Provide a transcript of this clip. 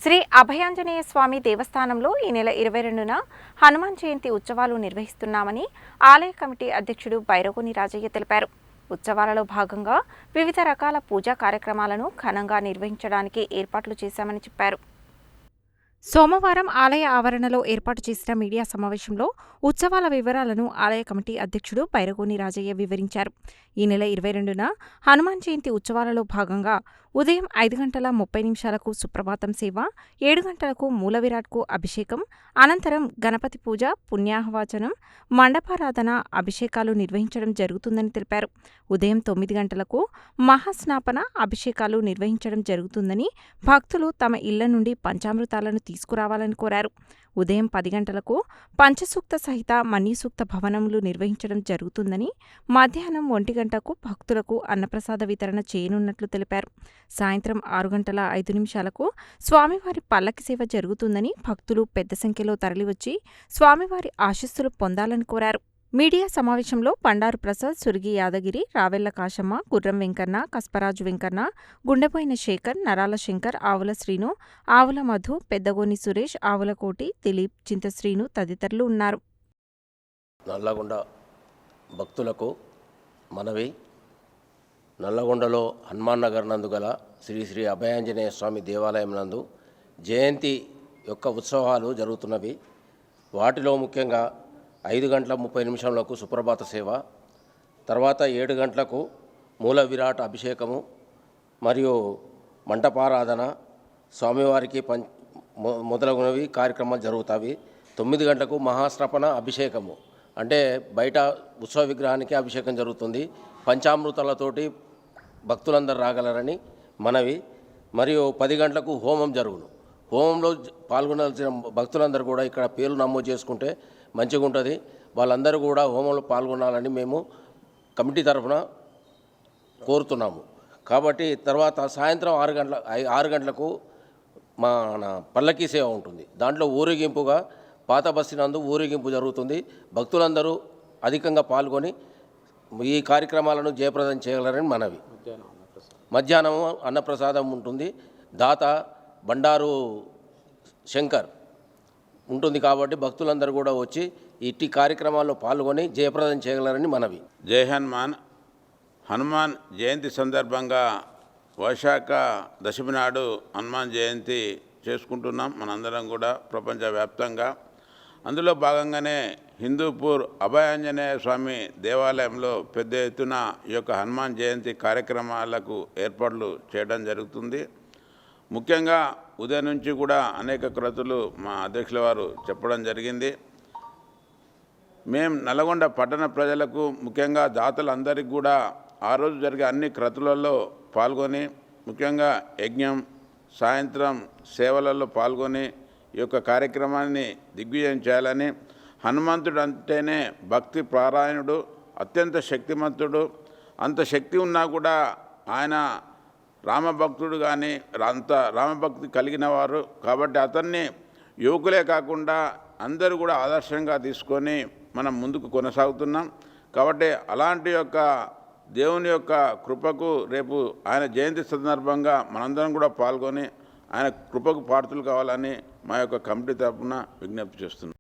శ్రీ అభయాంజనేయ స్వామి దేవస్థానంలో ఈ నెల 22న హనుమాన్ జయంతి ఉత్సవాలు నిర్వహిస్తున్నామని ఆలయ కమిటీ అధ్యక్షుడు బైరగోని రాజయ్య తెలిపారు. ఉత్సవాలలో భాగంగా వివిధ రకాల పూజా కార్యక్రమాలను ఘనంగా నిర్వహించడానికి ఏర్పాట్లు చేశామని చెప్పారు. సోమవారం ఆలయ ఆవరణలో ఏర్పాటు చేసిన మీడియా సమావేశంలో ఉత్సవాల వివరాలను ఆలయ కమిటీ అధ్యక్షుడు బైరగోని రాజయ్య వివరించారు. ఈ నెల 22న హనుమాన్ జయంతి ఉత్సవాలలో భాగంగా ఉదయం 5:30 సుప్రభాతం సేవ, 7 గంటలకు మూలవిరాట్కు అభిషేకం, అనంతరం గణపతి పూజ, పుణ్యాహవాచనం, మండపారాధన, అభిషేకాలు నిర్వహించడం జరుగుతుందని తెలిపారు. ఉదయం 9 గంటలకు మహాస్నాపన, అభిషేకాలు నిర్వహించడం జరుగుతుందని, భక్తులు తమ ఇళ్ల నుండి పంచామృతాలను తీసుకురావాలని కోరారు. ఉదయం 10 గంటలకు పంచసూక్త సహిత మన్యసూక్త భవనములు నిర్వహించడం జరుగుతుందని, మధ్యాహ్నం 1 గంటకు భక్తులకు అన్నప్రసాద వితరణ చేయనున్నట్లు తెలిపారు. సాయంత్రం 6:05 స్వామివారి పల్లకి సేవ జరుగుతుందని, భక్తులు పెద్ద సంఖ్యలో తరలివచ్చి స్వామివారి ఆశీస్సులు పొందాలని కోరారు. మీడియా సమావేశంలో బండారు ప్రసాద్, సురిగి యాదగిరి, రావెళ్ల కాశమ్మ, గుర్రం వెంకన్న, కస్పరాజు వెంకన్న, గుండెపోయిన శేఖర్, నరాల శంకర్, ఆవుల శ్రీను, ఆవుల మధు, పెద్దగోని సురేష్, ఆవుల కోటి, దిలీప్, చింతశ్రీను తదితరులు ఉన్నారు. నల్లగొండ భక్తులకు మనవి. నల్లగొండలో హనుమాన్ నగర్ నందు గల శ్రీ శ్రీ అభయాంజనేయ స్వామి దేవాలయం నందు జయంతి యొక్క ఉత్సవాలు జరుగుతున్నవి. వాటిలో ముఖ్యంగా 5:30 సుప్రభాత సేవ, తర్వాత 7 గంటలకు మూల విరాట్ అభిషేకము మరియు మంటపారాధన, స్వామివారికి మొదలగునవి కార్యక్రమాలు జరుగుతాయి. 9 గంటలకు మహాస్నాపన అభిషేకము, అంటే బయట ఉత్సవ విగ్రహానికి అభిషేకం జరుగుతుంది. పంచామృతాలతోటి భక్తులందరూ రాగలరని మనవి. మరియు 10 గంటలకు హోమం జరుగును. హోమంలో పాల్గొనాల్సిన భక్తులందరూ కూడా ఇక్కడ పేర్లు నమోదు చేసుకుంటే మంచిగా ఉంటుంది. వాళ్ళందరూ కూడా హోమంలో పాల్గొనాలని మేము కమిటీ తరఫున కోరుతున్నాము. కాబట్టి తర్వాత సాయంత్రం 6 గంటలకు మన పల్లకీ సేవ ఉంటుంది. దాంట్లో ఊరేగింపుగా పాత బస్సు నందు ఊరేగింపు జరుగుతుంది. భక్తులందరూ అధికంగా పాల్గొని ఈ కార్యక్రమాలను జయప్రదం చేయగలరని మనవి. మధ్యాహ్నం అన్నప్రసాదం ఉంటుంది. దాత బండారు శంకర్ ఉంటుంది కాబట్టి భక్తులందరూ కూడా వచ్చి ఇట్టి కార్యక్రమాల్లో పాల్గొని జయప్రదం చేయగలరని మనవి. జై హనుమాన్. హనుమాన్ జయంతి సందర్భంగా వైశాఖ దశమి నాడు హనుమాన్ జయంతి చేసుకుంటున్నాం మనందరం కూడా ప్రపంచవ్యాప్తంగా. అందులో భాగంగానే హిందూపూర్ అభయాంజనేయ స్వామి దేవాలయంలో పెద్ద ఎత్తున ఈ యొక్క హనుమాన్ జయంతి కార్యక్రమాలకు ఏర్పాట్లు చేయడం జరుగుతుంది. ముఖ్యంగా ఉదయం నుంచి కూడా అనేక క్రతులు మా అధ్యక్షుల వారు చెప్పడం జరిగింది. మేము నల్గొండ పట్టణ ప్రజలకు, ముఖ్యంగా దాతలందరికీ కూడా ఆ రోజు జరిగే అన్ని క్రతులలో పాల్గొని, ముఖ్యంగా యజ్ఞం, సాయంత్రం సేవలలో పాల్గొని ఈ యొక్క కార్యక్రమాన్ని దిగ్విజయం చేయాలని, హనుమంతుడు అంటేనే భక్తి పారాయణుడు, అత్యంత శక్తిమంతుడు. అంత శక్తి ఉన్నా కూడా ఆయన రామభక్తుడు కానీ అంత రామభక్తి కలిగిన వారు కాబట్టి అతన్ని యువకులే కాకుండా అందరూ కూడా ఆదర్శంగా తీసుకొని మనం ముందుకు కొనసాగుతున్నాం. కాబట్టి అలాంటి యొక్క దేవుని యొక్క కృపకు రేపు ఆయన జయంతి సందర్భంగా మనందరం కూడా పాల్గొని ఆయన కృపకు పాత్రులు కావాలని మా యొక్క కమిటీ తరఫున విజ్ఞప్తి చేస్తున్నాం.